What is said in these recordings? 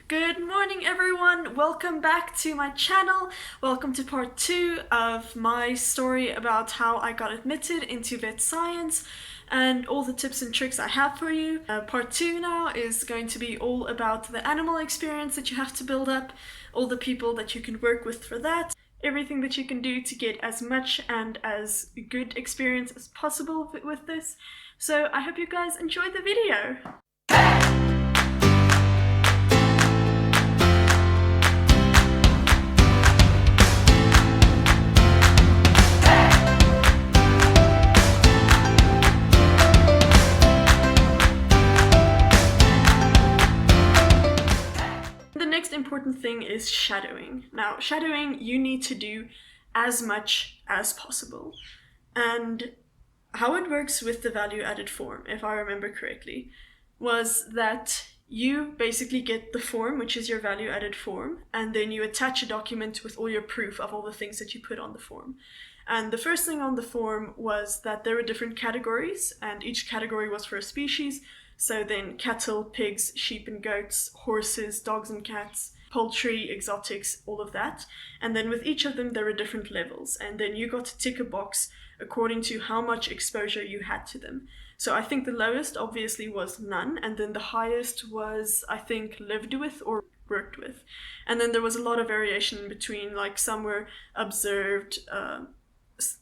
Good morning everyone, welcome back to my channel. Welcome to part 2 of my story about how I got admitted into vet science and all the tips and tricks I have for you. Part 2 now is going to be all about the animal experience that you have to build up, all the people that you can work with for that, everything that you can do to get as much and as good experience as possible with this. So I hope you guys enjoy the video. The next important thing is shadowing. Now, shadowing you need to do as much as possible. And how it works with the value added form, if I remember correctly, was that you basically get the form, which is your value added form, and then you attach a document with all your proof of all the things that you put on the form. And the first thing on the form was that there were different categories, and each category was for a species. So then cattle, pigs, sheep and goats, horses, dogs and cats, poultry, exotics, all of that. And then with each of them there were different levels, and then you got to tick a box according to how much exposure you had to them. So I think the lowest obviously was none, and then the highest was, I think, lived with or worked with. And then there was a lot of variation in between, like some were observed,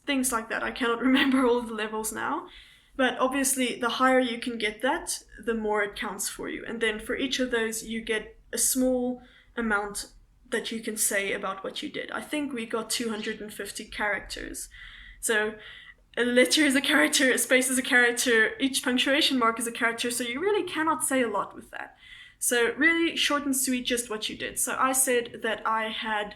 things like that. I cannot remember all the levels now. But obviously, the higher you can get that, the more it counts for you. And then for each of those, you get a small amount that you can say about what you did. I think we got 250 characters. So a letter is a character, a space is a character, each punctuation mark is a character, so you really cannot say a lot with that. So really short and sweet, just what you did. So I said that I had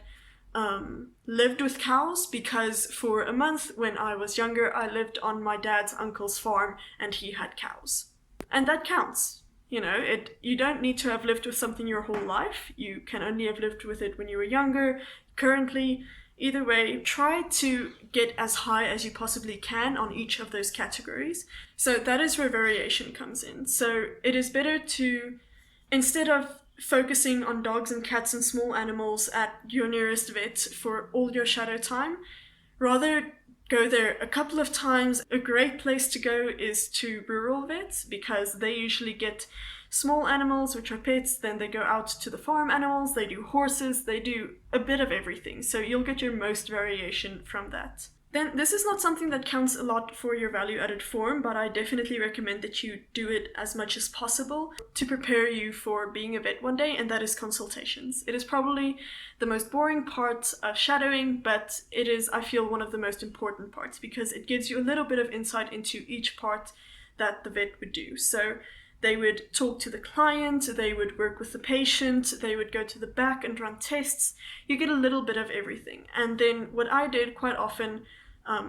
lived with cows because for a month when I was younger, I lived on my dad's uncle's farm and he had cows. And that counts. You know, you don't need to have lived with something your whole life. You can only have lived with it when you were younger. Currently, either way, try to get as high as you possibly can on each of those categories. So that is where variation comes in. So it is better to, instead of focusing on dogs and cats and small animals at your nearest vet for all your shadow time, rather go there a couple of times. A great place to go is to rural vets because they usually get small animals, which are pets, then they go out to the farm animals, they do horses, they do a bit of everything. So you'll get your most variation from that. Then this is not something that counts a lot for your value added form, but I definitely recommend that you do it as much as possible to prepare you for being a vet one day, and that is consultations. It is probably the most boring part of shadowing, but it is, I feel, one of the most important parts because it gives you a little bit of insight into each part that the vet would do. So they would talk to the client, they would work with the patient, they would go to the back and run tests. You get a little bit of everything. And then what I did quite often,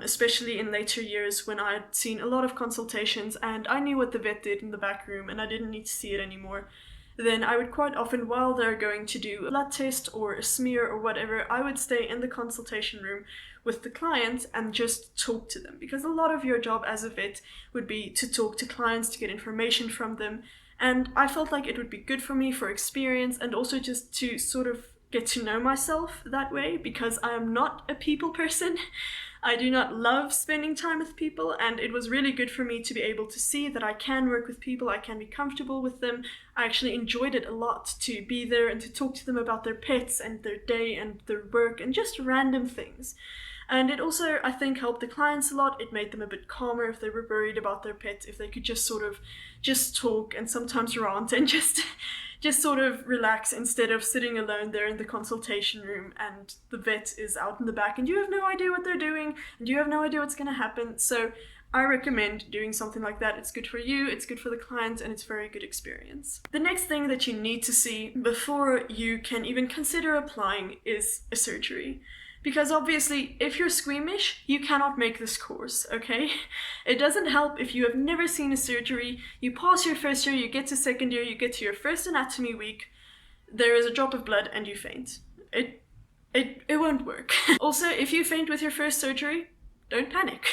especially in later years when I'd seen a lot of consultations and I knew what the vet did in the back room and I didn't need to see it anymore, then I would quite often, while they're going to do a blood test or a smear or whatever, I would stay in the consultation room with the client and just talk to them. Because a lot of your job as a vet would be to talk to clients, to get information from them. And I felt like it would be good for me for experience and also just to sort of get to know myself that way, because I am not a people person. I do not love spending time with people, and it was really good for me to be able to see that I can work with people, I can be comfortable with them. I actually enjoyed it a lot to be there and to talk to them about their pets and their day and their work and just random things. And it also, I think, helped the clients a lot. It made them a bit calmer if they were worried about their pet, if they could just sort of just talk and sometimes rant and just sort of relax instead of sitting alone there in the consultation room and the vet is out in the back and you have no idea what they're doing and you have no idea what's going to happen. So I recommend doing something like that. It's good for you, it's good for the client, and it's a very good experience. The next thing that you need to see before you can even consider applying is a surgery. Because obviously, if you're squeamish, you cannot make this course, okay? It doesn't help if you have never seen a surgery, you pass your first year, you get to second year, you get to your first anatomy week, there is a drop of blood and you faint. It won't work. Also, if you faint with your first surgery, don't panic.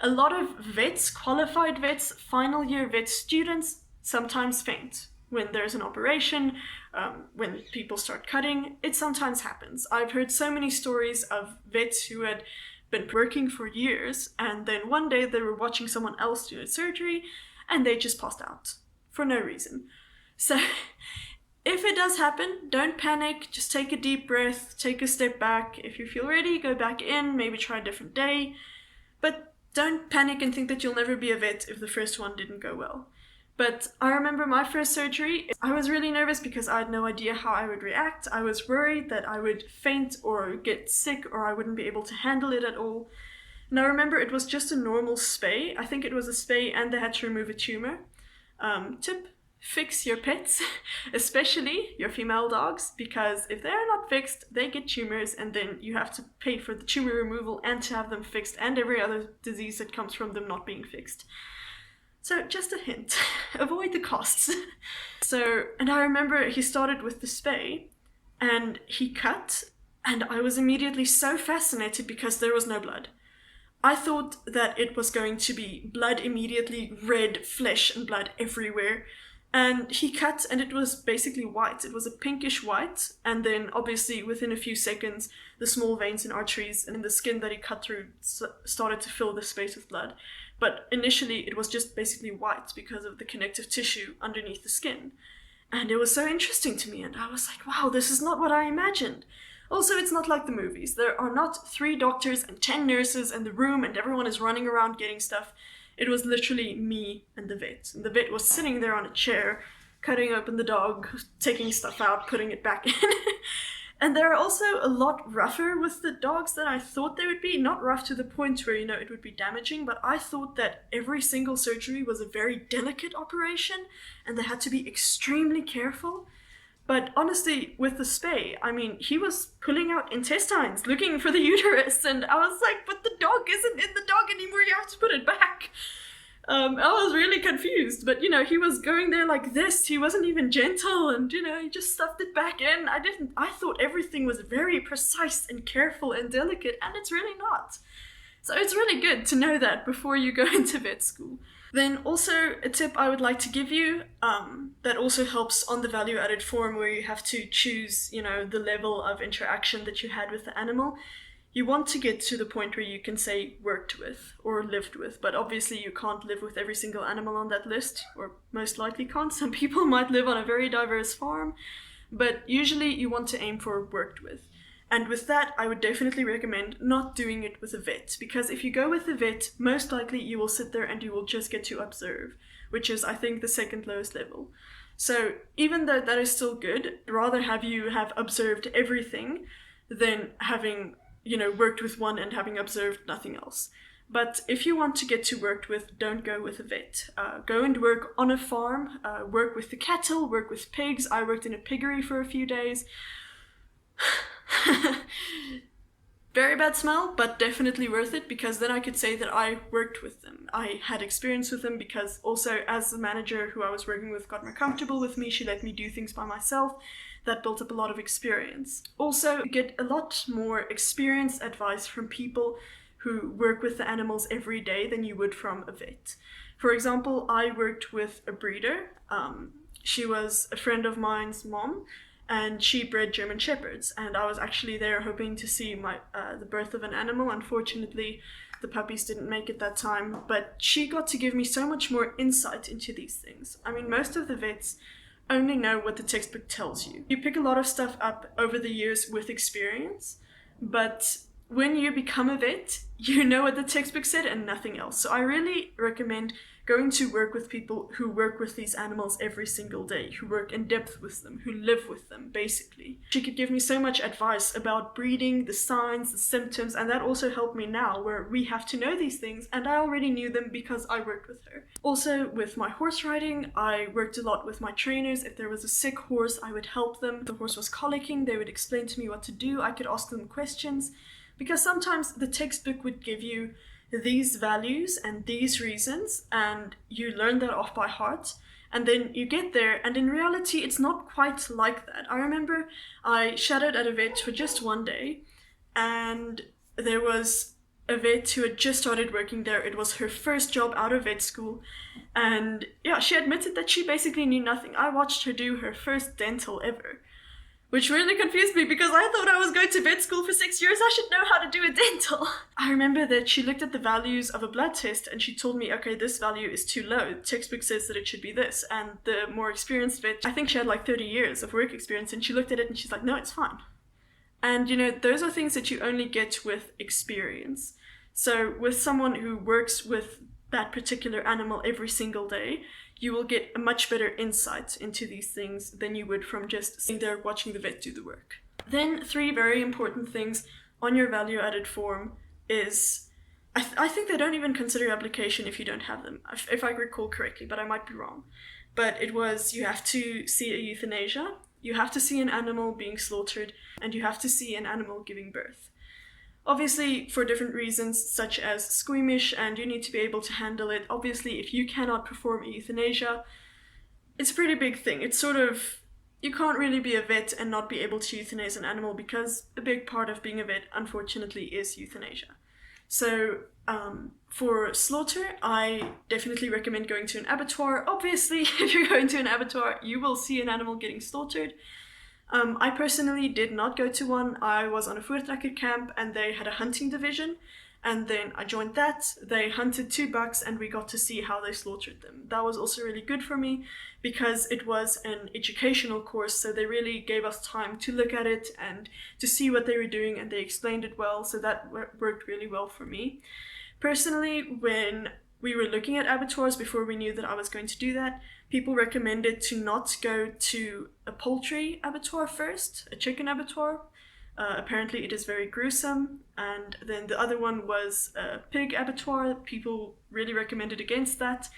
A lot of vets, qualified vets, final year vet students sometimes faint when there's an operation, when people start cutting. It sometimes happens. I've heard so many stories of vets who had been working for years, and then one day they were watching someone else do a surgery, and they just passed out for no reason. So if it does happen, don't panic, just take a deep breath, take a step back. If you feel ready, go back in, maybe try a different day. But don't panic and think that you'll never be a vet if the first one didn't go well. But I remember my first surgery, I was really nervous because I had no idea how I would react. I was worried that I would faint or get sick or I wouldn't be able to handle it at all. And I remember it was just a normal spay. I think it was a spay and they had to remove a tumor. Tip: fix your pets, especially your female dogs, because if they're not fixed, they get tumors and then you have to pay for the tumor removal and to have them fixed and every other disease that comes from them not being fixed. So just a hint, avoid the costs. And I remember he started with the spay and he cut, and I was immediately so fascinated because there was no blood. I thought that it was going to be blood immediately, red flesh and blood everywhere. And he cut and it was basically white. It was a pinkish white. And then obviously within a few seconds, the small veins and arteries and the skin that he cut through started to fill the space with blood. But initially it was just basically white because of the connective tissue underneath the skin. And it was so interesting to me. And I was like, wow, this is not what I imagined. Also, it's not like the movies. There are not 3 doctors and 10 nurses in the room and everyone is running around getting stuff. It was literally me and the vet. And the vet was sitting there on a chair, cutting open the dog, taking stuff out, putting it back in. And they're also a lot rougher with the dogs than I thought they would be. Not rough to the point where, it would be damaging, but I thought that every single surgery was a very delicate operation and they had to be extremely careful. But honestly, with the spay, he was pulling out intestines, looking for the uterus, and I was like, but the dog isn't in the dog anymore, you have to put it back. I was really confused, but he was going there like this, he wasn't even gentle, and he just stuffed it back in. I thought everything was very precise and careful and delicate, and it's really not. So it's really good to know that before you go into vet school. Then also a tip I would like to give you that also helps on the value added form where you have to choose, the level of interaction that you had with the animal. You want to get to the point where you can say worked with or lived with, but obviously you can't live with every single animal on that list, or most likely can't. Some people might live on a very diverse farm, but usually you want to aim for worked with. And with that, I would definitely recommend not doing it with a vet, because if you go with a vet, most likely you will sit there and you will just get to observe, which is, I think, the second lowest level. So even though that is still good, I'd rather have you have observed everything than having, worked with one and having observed nothing else. But if you want to get to worked with, don't go with a vet. Go and work on a farm, work with the cattle, work with pigs. I worked in a piggery for a few days. Very bad smell, but definitely worth it, because then I could say that I worked with them. I had experience with them, because also as the manager who I was working with got more comfortable with me, she let me do things by myself. That built up a lot of experience. Also, you get a lot more experienced advice from people who work with the animals every day than you would from a vet. For example, I worked with a breeder. She was a friend of mine's mom, and she bred German Shepherds, and I was actually there hoping to see the birth of an animal. Unfortunately, the puppies didn't make it that time, but she got to give me so much more insight into these things. Most of the vets only know what the textbook tells you. You pick a lot of stuff up over the years with experience, but when you become a vet, you know what the textbook said and nothing else. So I really recommend going to work with people who work with these animals every single day, who work in depth with them, who live with them, basically. She could give me so much advice about breeding, the signs, the symptoms, and that also helped me now, where we have to know these things, and I already knew them because I worked with her. Also, with my horse riding, I worked a lot with my trainers. If there was a sick horse, I would help them. If the horse was colicking, they would explain to me what to do. I could ask them questions, because sometimes the textbook would give you these values and these reasons, and you learn that off by heart, and then you get there, and in reality it's not quite like that. I remember I shadowed at a vet for just one day, and there was a vet who had just started working there. It was her first job out of vet school. And yeah, she admitted that she basically knew nothing. I watched her do her first dental ever, which really confused me because I thought I was going to vet school for 6 years. I should know how to do a dental. I remember that she looked at the values of a blood test and she told me, okay, this value is too low. The textbook says that it should be this. And the more experienced vet, I think she had like 30 years of work experience, and she looked at it and she's like, no, it's fine. And those are things that you only get with experience. So with someone who works with that particular animal every single day, you will get a much better insight into these things than you would from just sitting there watching the vet do the work. Then 3 very important things on your value added form is, I think they don't even consider application if you don't have them, if I recall correctly, but I might be wrong. But it was, you have to see a euthanasia, you have to see an animal being slaughtered, and you have to see an animal giving birth. Obviously, for different reasons, such as squeamish, and you need to be able to handle it. Obviously, if you cannot perform a euthanasia, it's a pretty big thing. It's sort of, you can't really be a vet and not be able to euthanize an animal, because a big part of being a vet, unfortunately, is euthanasia. So, for slaughter, I definitely recommend going to an abattoir. Obviously, if you're going to an abattoir, you will see an animal getting slaughtered. I personally did not go to one. I was on a voertrekker camp and they had a hunting division, and then I joined that. They hunted 2 bucks and we got to see how they slaughtered them. That was also really good for me because it was an educational course, so they really gave us time to look at it and to see what they were doing, and they explained it well, so that worked really well for me. Personally, when we were looking at abattoirs before we knew that I was going to do that, people recommended to not go to a poultry abattoir first, a chicken abattoir. Apparently it is very gruesome. And then the other one was a pig abattoir. People really recommended against that.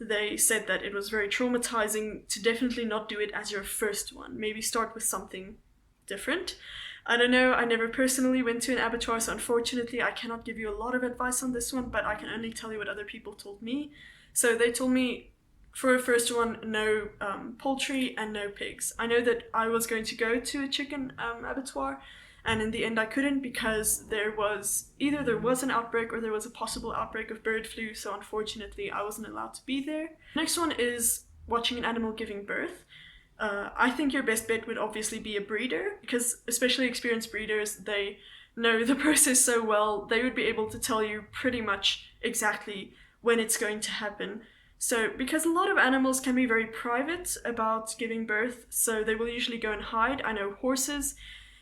They said that it was very traumatizing, to definitely not do it as your first one. Maybe start with something different. I don't know, I never personally went to an abattoir, so unfortunately I cannot give you a lot of advice on this one, but I can only tell you what other people told me. So they told me, for a first one, no poultry and no pigs. I know that I was going to go to a chicken abattoir, and in the end I couldn't because there was an outbreak or there was a possible outbreak of bird flu, so unfortunately I wasn't allowed to be there. Next one is watching an animal giving birth. I think your best bet would obviously be a breeder, because especially experienced breeders, they know the process so well. They would be able to tell you pretty much exactly when it's going to happen. So, because a lot of animals can be very private about giving birth, so they will usually go and hide. I know horses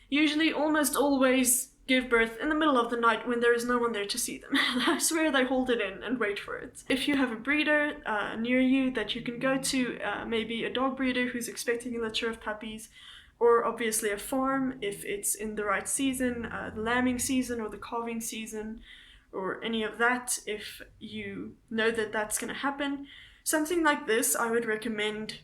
usually almost always give birth in the middle of the night when there is no one there to see them. I swear they hold it in and wait for it. If you have a breeder near you that you can go to, maybe a dog breeder who's expecting a litter of puppies, or obviously a farm if it's in the right season, the lambing season or the calving season, or any of that, if you know that that's going to happen. Something like this, I would recommend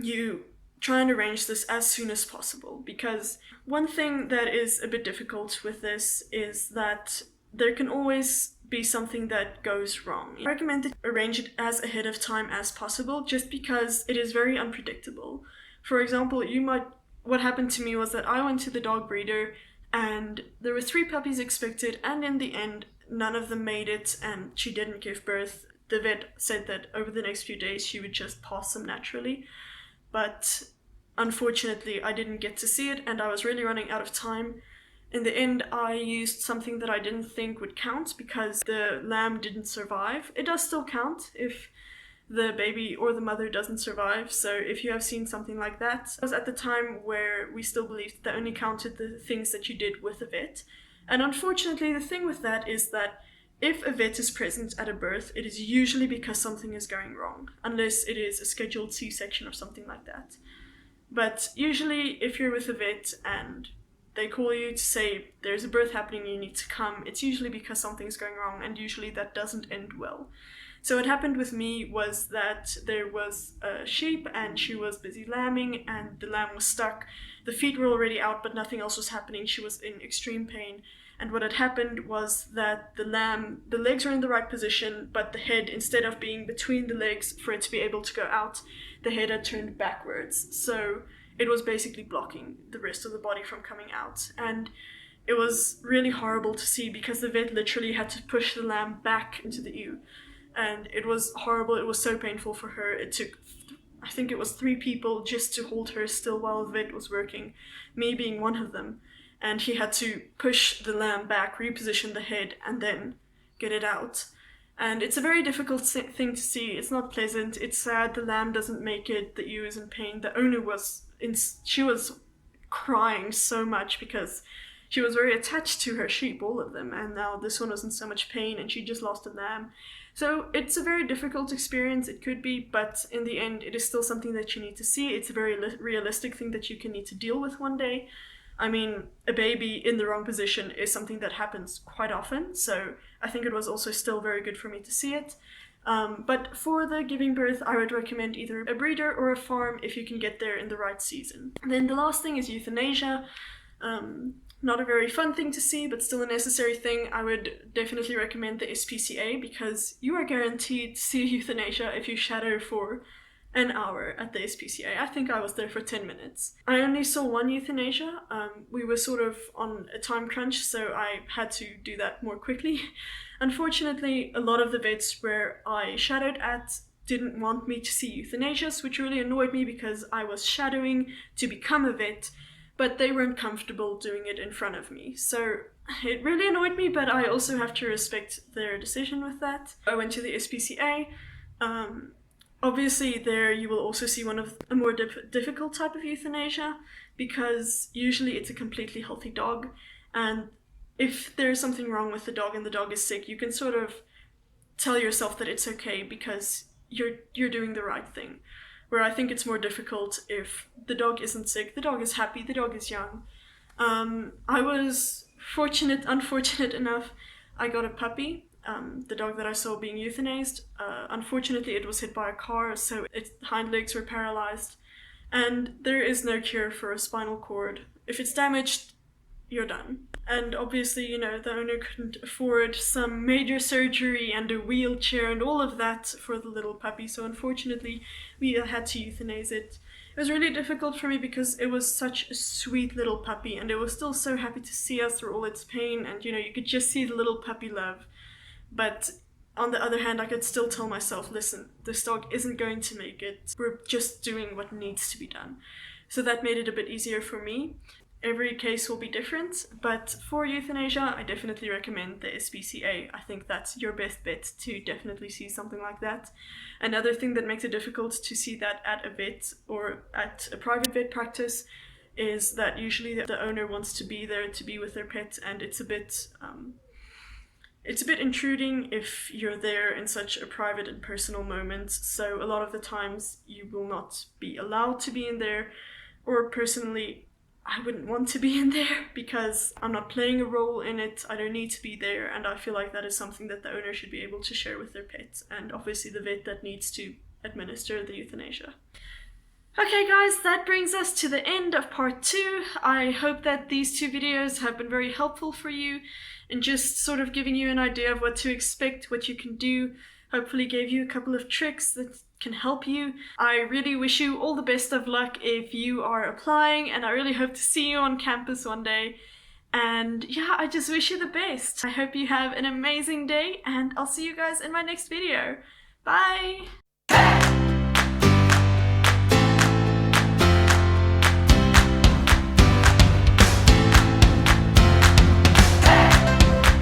you try and arrange this as soon as possible, because one thing that is a bit difficult with this is that there can always be something that goes wrong. I recommend to arrange it as ahead of time as possible, just because it is very unpredictable. For example, what happened to me was that I went to the dog breeder and there were 3 puppies expected, and in the end none of them made it and she didn't give birth. The vet said that over the next few days she would just pass them naturally, but unfortunately I didn't get to see it and I was really running out of time. In the end, I used something that I didn't think would count because the lamb didn't survive. It does still count if the baby or the mother doesn't survive, so if you have seen something like that. It was at the time where we still believed that only counted the things that you did with a vet. And unfortunately, the thing with that is that if a vet is present at a birth, it is usually because something is going wrong, unless it is a scheduled C-section or something like that. But usually, if you're with a vet and they call you to say there's a birth happening, you need to come, it's usually because something's going wrong, and usually that doesn't end well. So what happened with me was that there was a sheep and she was busy lambing and the lamb was stuck. The feet were already out but nothing else was happening. She was in extreme pain. And what had happened was that the legs were in the right position, but the head, instead of being between the legs for it to be able to go out, the head had turned backwards. So it was basically blocking the rest of the body from coming out. And it was really horrible to see because the vet literally had to push the lamb back into the ewe. And it was horrible. It was so painful for her. It took, I think it was 3 people just to hold her still while the vet was working, me being one of them. And he had to push the lamb back, reposition the head, and then get it out. And it's a very difficult thing to see. It's not pleasant. It's sad. The lamb doesn't make it. The ewe is in pain. The owner she was crying so much because she was very attached to her sheep, all of them, and now this one was in so much pain and she just lost a lamb. So it's a very difficult experience, it could be, but in the end it is still something that you need to see. It's a very realistic thing that you can need to deal with one day. I mean, a baby in the wrong position is something that happens quite often, so I think it was also still very good for me to see it. But for the giving birth, I would recommend either a breeder or a farm if you can get there in the right season. And then the last thing is euthanasia. Not a very fun thing to see, but still a necessary thing. I would definitely recommend the SPCA because you are guaranteed to see euthanasia if you shadow for an hour at the SPCA. I think I was there for 10 minutes. I only saw one euthanasia. We were sort of on a time crunch, so I had to do that more quickly. Unfortunately, a lot of the vets where I shadowed at didn't want me to see euthanasias, which really annoyed me because I was shadowing to become a vet, but they weren't comfortable doing it in front of me. So it really annoyed me, but I also have to respect their decision with that. I went to the SPCA. Obviously there you will also see one of a more difficult type of euthanasia because usually it's a completely healthy dog, and if there's something wrong with the dog and the dog is sick, you can sort of tell yourself that it's okay because you're doing the right thing. Where I think it's more difficult if the dog isn't sick, the dog is happy, the dog is young. I was unfortunate enough, I got a puppy, the dog that I saw being euthanized. Unfortunately, it was hit by a car, so its hind legs were paralyzed. And there is no cure for a spinal cord. If it's damaged, you're done. And obviously, you know, the owner couldn't afford some major surgery and a wheelchair and all of that for the little puppy, so unfortunately we had to euthanize it. It was really difficult for me because it was such a sweet little puppy and it was still so happy to see us through all its pain, and you know, you could just see the little puppy love. But on the other hand, I could still tell myself, listen, this dog isn't going to make it. We're just doing what needs to be done. So that made it a bit easier for me. Every case will be different, but for euthanasia, I definitely recommend the SPCA. I think that's your best bet to definitely see something like that. Another thing that makes it difficult to see that at a vet or at a private vet practice is that usually the owner wants to be there to be with their pet, and it's a bit intruding if you're there in such a private and personal moment. So a lot of the times you will not be allowed to be in there, or personally, I wouldn't want to be in there because I'm not playing a role in it. I don't need to be there, and I feel like that is something that the owner should be able to share with their pets, and obviously the vet that needs to administer the euthanasia. Okay guys, that brings us to the end of part 2. I hope that these 2 videos have been very helpful for you and just sort of giving you an idea of what to expect, what you can do. Hopefully gave you a couple of tricks that can help you. I really wish you all the best of luck if you are applying, and I really hope to see you on campus one day. And yeah, I just wish you the best. I hope you have an amazing day, and I'll see you guys in my next video. Bye!